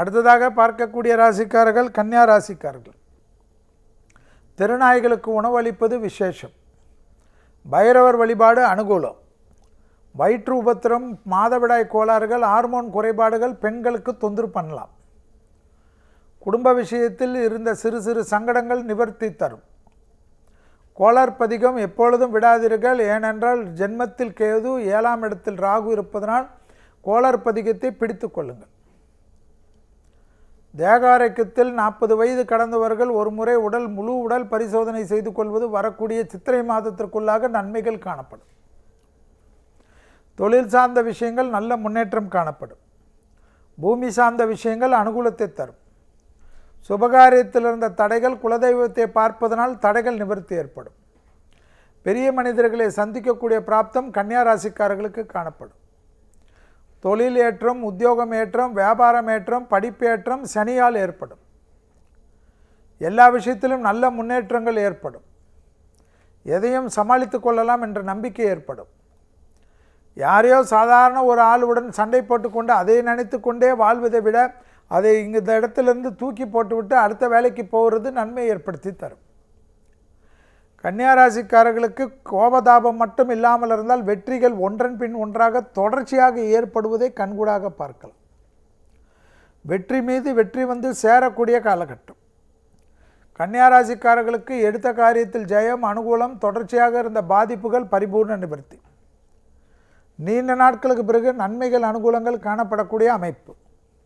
அடுத்ததாக பார்க்கக்கூடிய ராசிக்காரர்கள் கன்னியா ராசிக்காரர்கள். திருநாய்களுக்கு உணவளிப்பது விசேஷம். பைரவர் வழிபாடு அனுகூலம். வயிற்று உபத்திரம், மாதவிடாய் கோளாறுகள், ஹார்மோன் குறைபாடுகள் பெண்களுக்கு தொந்தரவு பண்ணலாம். குடும்ப விஷயத்தில் இருந்த சிறு சிறு சங்கடங்கள் நிவர்த்தி தரும். கோளார் பதிகம் எப்பொழுதும் விடாதீர்கள். ஏனென்றால் ஜென்மத்தில் கேது, 7ஆம் இடத்தில் ராகு இருப்பதனால் கோளார் பதிகத்தை பிடித்து கொள்ளுங்கள். தேகாரோக்கியத்தில் 40 வயது கடந்தவர்கள் ஒரு முறை முழு உடல் பரிசோதனை செய்து கொள்வது வரக்கூடிய சித்திரை மாதத்திற்குள்ளாக நன்மைகள் காணப்படும். தொழில் சார்ந்த விஷயங்கள் நல்ல முன்னேற்றம் காணப்படும். பூமி சார்ந்த விஷயங்கள் அனுகூலத்தை தரும். சுபகாரியத்தில் இருந்த தடைகள், குலதெய்வத்தை பார்ப்பதனால் தடைகள் நிவர்த்தி ஏற்படும். பெரிய மனிதர்களை சந்திக்கக்கூடிய பிராப்தம் கன்னியா ராசிக்காரர்களுக்கு காணப்படும். தொழில் ஏற்றம், உத்தியோகம் ஏற்றம், வியாபாரம் ஏற்றம், படிப்பேற்றம் சனியால் ஏற்படும். எல்லா விஷயத்திலும் நல்ல முன்னேற்றங்கள் ஏற்படும். எதையும் சமாளித்து கொள்ளலாம் என்ற நம்பிக்கை ஏற்படும். யாரையோ சாதாரண ஒரு ஆளுடன் சண்டை போட்டுக்கொண்டு அதை நினைத்து கொண்டே வாழ்வதை விட அதை இந்த இடத்திலிருந்து தூக்கி போட்டுவிட்டு அடுத்த வேலைக்கு போகிறது நன்மை ஏற்படுத்தி தரும். கன்னியா ராசிக்காரர்களுக்கு கோபதாபம் மட்டும் இல்லாமல் இருந்தால் வெற்றிகள் ஒன்றன் பின் ஒன்றாக தொடர்ச்சியாக ஏற்படுவதை கண்கூடாக பார்க்கலாம். வெற்றி மீது வெற்றி வந்து சேரக்கூடிய காலகட்டம். கன்னியா ராசிக்காரர்களுக்கு எடுத்த காரியத்தில் ஜெயம், அனுகூலம், தொடர்ச்சியாக இருந்த பாதிப்புகள் பரிபூர்ண நிவர்த்தி. நீண்ட நாட்களுக்கு பிறகு நன்மைகள், அனுகூலங்கள் காணப்படக்கூடிய அமைப்பு.